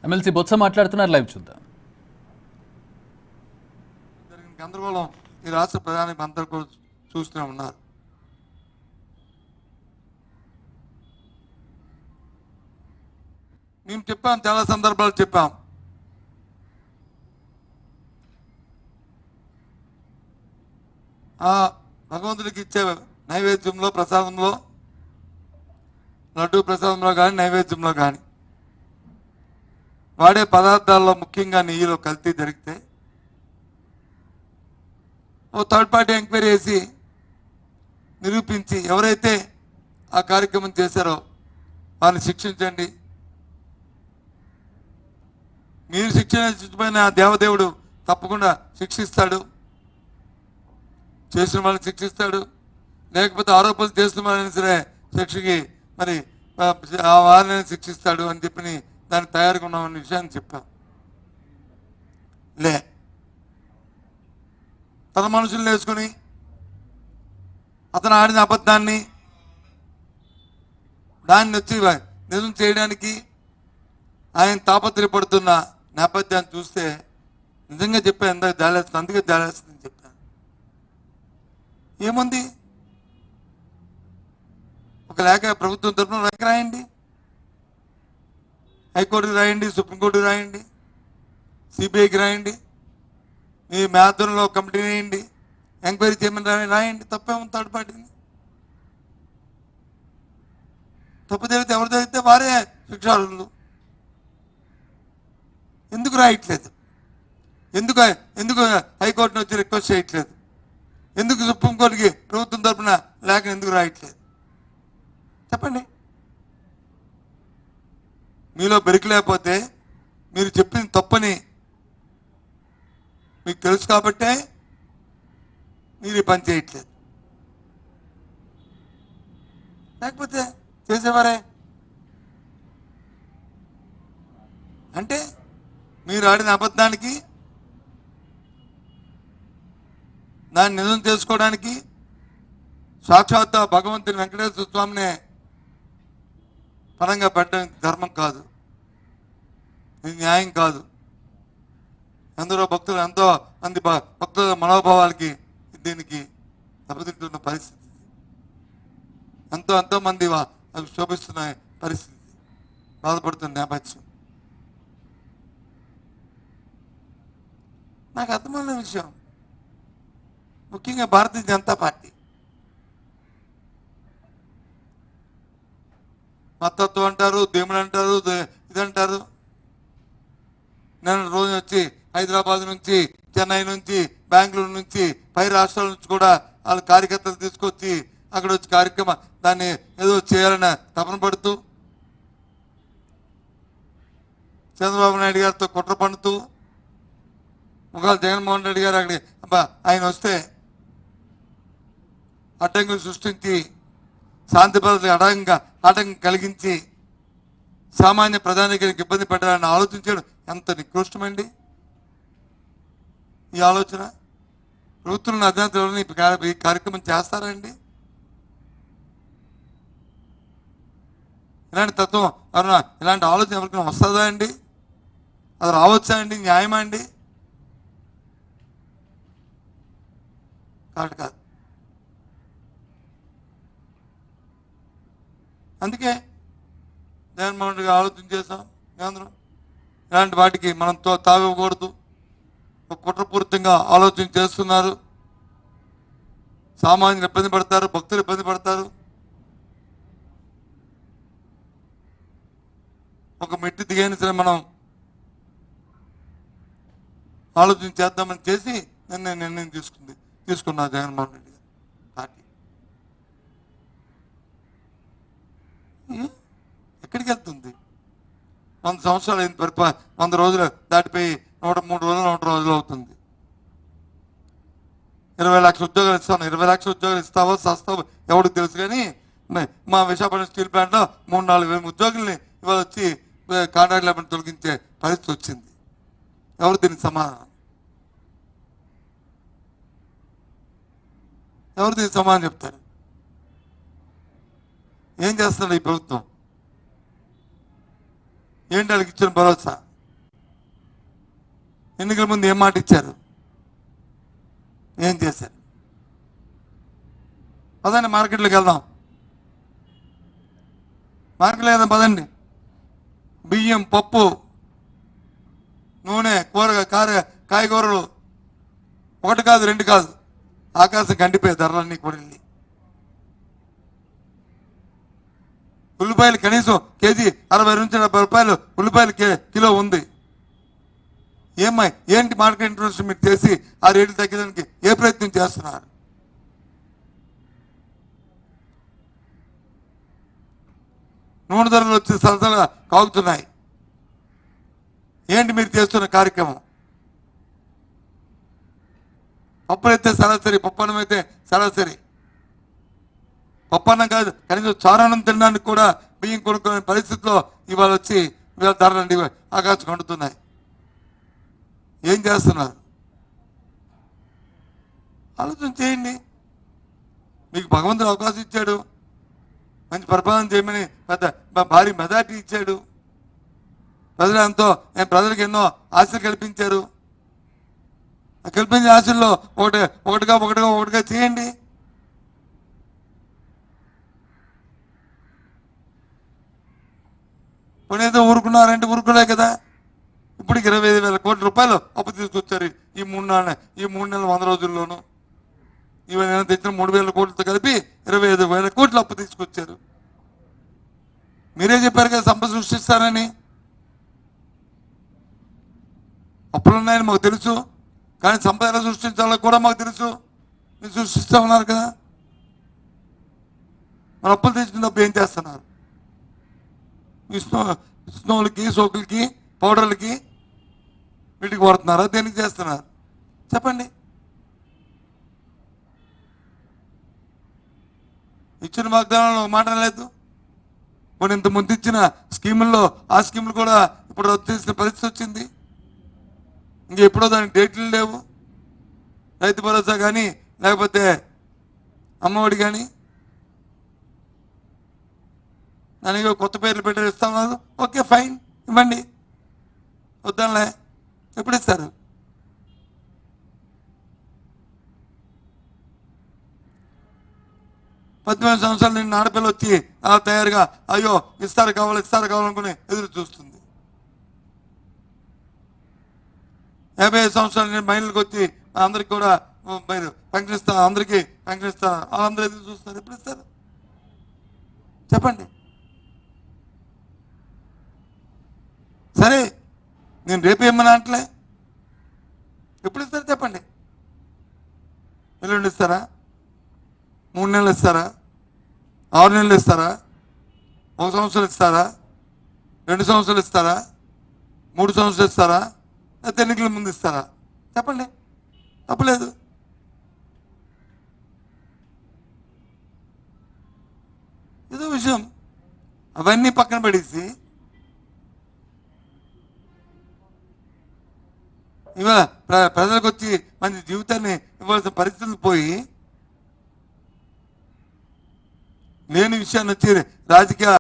MLC Botsa మాట్లాడుతున్నారు, live చూద్దాం. గందరగోళం ఈ రాష్ట్ర ప్రధాని అందరూ కూడా చూస్తూనే ఉన్నారు. మేము చెప్పాం, చాలా సందర్భాలు చెప్పాం. ఆ భగవంతుడికి ఇచ్చే నైవేద్యంలో, ప్రసాదంలో, లడ్డూ ప్రసాదంలో కానీ నైవేద్యంలో కానీ వాడే పదార్థాల్లో ముఖ్యంగా నెయ్యిలో కల్తీ జరిగితే ఓ థర్డ్ పార్టీ ఎంక్వైరీ చేసి నిరూపించి ఎవరైతే ఆ కార్యక్రమం చేశారో వారిని శిక్షించండి. మీరు శిక్షించకపోయిన దేవదేవుడు తప్పకుండా శిక్షిస్తాడు, చేసిన వాళ్ళని శిక్షిస్తాడు. లేకపోతే ఆరోపణలు చేసిన వాళ్ళని సరే శిక్షకి మరి ఆ వారిని శిక్షిస్తాడు అని చెప్పి దానికి తయారుగా ఉన్నామన్న విషయాన్ని చెప్పాం. తన మనుషులు వేసుకుని అతను ఆడిన అబద్ధాన్ని దాన్ని వచ్చి నిజం చేయడానికి ఆయన తాపత్రయపడుతున్న నేపథ్యాన్ని చూస్తే నిజంగా చెప్పాను, ఎంత జాలేస్తుంది, అందుకే జాలేస్తుందని చెప్పాను. ఏముంది, ఒక లేఖ ప్రభుత్వం తరఫున లేఖ రాయండి, హైకోర్టుకి రాయండి, సుప్రీంకోర్టుకి రాయండి, సిబిఐకి రాయండి, మీ మేధంలో కమిటీ వేయండి, ఎంక్వైరీ చేయమని రాయండి. తప్పేముంది థర్డ్ పార్టీని? తప్పు జరిగితే ఎవరు జరిగితే వారే శిక్షార్హులు. ఎందుకు రాయట్లేదు? ఎందుకు హైకోర్టును వచ్చి రిక్వెస్ట్ చేయట్లేదు? ఎందుకు సుప్రీంకోర్టుకి ప్రభుత్వం తరఫున లేఖను ఎందుకు రాయట్లేదు? చెప్పండి. మీలో బెరికి లేకపోతే మీరు చెప్పింది తప్పని మీకు తెలుసు కాబట్టే మీరు ఈ పని చేయట్లేదు. లేకపోతే చేసేవారే. అంటే మీరు ఆడిన అబద్ధానికి దాన్ని నిజం చేసుకోవడానికి సాక్షాత్ భగవంతుని వెంకటేశ్వర స్వామినే పరంగా పెట్టడం ధర్మం కాదు, ఇది న్యాయం కాదు. ఎందరో భక్తులు, ఎంతో మంది భక్తుల మనోభావాలకి దీనికి దెబ్బతింటున్న పరిస్థితి, ఎంతో మంది అవి శోభిస్తున్న పరిస్థితి, బాధపడుతున్న నేపథ్యం. నాకు అర్థమైన విషయం, ముఖ్యంగా భారతీయ జనతా పార్టీ మతత్వం అంటారు, దేవుడు అంటారు, ఇదంటారు. నేను రోజు వచ్చి హైదరాబాద్ నుంచి, చెన్నై నుంచి, బెంగళూరు నుంచి, పై రాష్ట్రాల నుంచి కూడా వాళ్ళ కార్యకర్తలు తీసుకొచ్చి అక్కడ వచ్చి కార్యక్రమం దాన్ని ఏదో చేయాలని తపన పడుతూ చంద్రబాబు నాయుడు గారితో కుట్ర పడుతూ ఒకవేళ జగన్మోహన్ రెడ్డి గారు అక్కడ ఆయన వస్తే అడ్డంకులు సృష్టించి శాంతి భద్రతలకు ఆటంకం కలిగించి సామాన్య ప్రధానికానికి ఇబ్బంది పెట్టాలని ఆలోచించడం ఎంత నికృష్టమండి ఈ ఆలోచన. ప్రభుత్వం అధినేతలు ఈ కార్యక్రమం చేస్తారండి? ఇలాంటి తత్వం ఎవరన్నా, ఇలాంటి ఆలోచన ఎవరికైనా వస్తుందా అండి? అది రావచ్చా అండి? న్యాయమా అండి? కాదు. అందుకే జగన్మోహన్ రెడ్డి ఆలోచన చేశాం. కేంద్రం ఇలాంటి వాటికి మనం తావివ్వకూడదు. కుట్రపూరితంగా ఆలోచన చేస్తున్నారు. సామాన్యులు ఇబ్బంది పడతారు, భక్తులు ఇబ్బంది పడతారు. ఒక మెట్టి దిగైన సరే మనం ఆలోచన చేద్దామని చేసి నిర్ణయం తీసుకున్నారు జగన్మోహన్ రెడ్డి గారు పార్టీ. ఎక్కడికి వెళ్తుంది? 100 సంవత్సరాలు అయింది, 100 రోజులు దాటిపోయి 103 రోజులు 100 రోజులు అవుతుంది. 20 లక్షల ఉద్యోగాలు ఇస్తాను. 20 లక్షల ఉద్యోగాలు ఇస్తావో సస్తావో ఎవరికి తెలుసు. కానీ మా విశాఖపట్నం స్టీల్ ప్లాంట్లో 3-4 వేల ఉద్యోగుల్ని ఇవాళ వచ్చి కాంట్రాక్ట్ లేబర్ని తొలగించే పరిస్థితి వచ్చింది. ఎవరు దీనికి సమాధానం? ఎవరు దీనికి సమాధానం చెప్తారు? ఏం చేస్తున్నాడు ఈ ప్రభుత్వం? ఏంటి వాళ్ళకి ఇచ్చిన భరోసా? ఎన్నికల ముందు ఏం మాట ఇచ్చారు, ఏం చేశారు? పదండి మార్కెట్లోకి వెళ్దాం. మార్కెట్లోకి వెళ్దాం పదండి. బియ్యం, పప్పు, నూనె, కాయగూరలు ఒకటి కాదు, రెండు కాదు, ఆకాశం కంటిపోయే ధరలన్నీ కూడా వెళ్ళి. ఉల్లిపాయలు కనీసం కేజీ 60 నుంచి 70 రూపాయలు ఉల్లిపాయలు కిలో ఉంది. ఏంటి మార్కెట్ ఇంట్రెస్ట్ మీరు చేసి ఆ రేట్లు తగ్గడానికి ఏ ప్రయత్నం చేస్తున్నారు? నూనె ధరలు వచ్చి సరసగా కాగుతున్నాయి. ఏంటి మీరు చేస్తున్న కార్యక్రమం? పప్పులైతే సరాసరి, పప్పన్నం అయితే సరాసరి. పప్పన్నం కాదు, కనీసం చారణం తినడానికి కూడా బియ్యం కొనుక్కునే పరిస్థితిలో ఇవాళ వచ్చి ఇవాళ ధరలండి ఆకాశం కండుతున్నాయి. ఏం చేస్తున్నారు? ఆలోచన చేయండి. మీకు భగవంతుడు అవకాశం ఇచ్చాడు, మంచి పరిపాలన చేయమని భారీ మెజార్టీ ఇచ్చాడు. ప్రజలకు ఎన్నో ఆశలు కల్పించారు. కల్పించిన ఆశల్లో ఒకటిగా చేయండి. కొనేదో ఊరుకున్నారంటే ఊరుకులే కదా. ఇప్పటికి 25,000 కోట్ల రూపాయలు అప్పు తీసుకొచ్చారు ఈ మూడు నెలల 100 రోజుల్లోనూ. ఇవన్నీ తెచ్చిన 3,000 కోట్లతో కలిపి 25,000 కోట్లు అప్పు తీసుకొచ్చారు. మీరే చెప్పారు కదా సంపద సృష్టిస్తారని. అప్పులున్నాయని మాకు తెలుసు, కానీ సంపద ఎలా సృష్టించాలో కూడా మాకు తెలుసు. మీరు సృష్టిస్తా ఉన్నారు కదా. మన అప్పులు తెచ్చినప్పుడు ఏం చేస్తున్నారు? స్నోలకి, సోకులకి, పౌడర్లకి వీటికి వాడుతున్నారా? దేనికి చేస్తున్నారు చెప్పండి? ఇచ్చిన వాగ్దానంలో మాట లేదు. కొన్ని ఇంత ముందు ఇచ్చిన స్కీముల్లో ఆ స్కీములు కూడా ఇప్పుడు రద్దు చేసిన పరిస్థితి వచ్చింది. ఇంకెప్పుడో దానికి డేట్లు లేవు. రైతు భరోసా కానీ, లేకపోతే అమ్మఒడి కానీ దానికి కొత్త పేర్లు పెట్టి ఇస్తా ఉన్నారు. ఓకే ఫైన్, ఇవ్వండి, వద్దాంలే. ఎప్పుడు ఇస్తారు? 18 సంవత్సరాలు నిన్న ఆడపిల్ల వచ్చి అలా తయారుగా అయ్యో ఇస్తారు కావాలనుకుని ఎదురు చూస్తుంది. 55 సంవత్సరాలు నేను మహిళలకు వచ్చి అందరికి కూడా మీరు పెన్షన్ ఇస్తారు, అందరికీ పెన్షన్ ఇస్తారు, వాళ్ళందరూ ఎదురు చూస్తారు. ఎప్పుడు ఇస్తారు చెప్పండి? సరే, నేను రేపు ఏమన్నా అంటలే, ఎప్పుడు ఇస్తారు చెప్పండి? ఎల్లుండి ఇస్తారా? 3 నెలలు ఇస్తారా? 6 నెలలు ఇస్తారా? 1 సంవత్సరం ఇస్తారా? 2 సంవత్సరాలు ఇస్తారా? 3 సంవత్సరాలు ఇస్తారా? లేకపోతే ఎన్నికల ముందు ఇస్తారా? చెప్పండి, తప్పలేదు. ఏదో విషయం అవన్నీ పక్కన పడేసి ఇవాళ ప్రజలకు వచ్చి మంచి జీవితాన్ని ఇవ్వాల్సిన పరిస్థితులు పోయి లేని విషయాన్ని వచ్చి రాజకీయ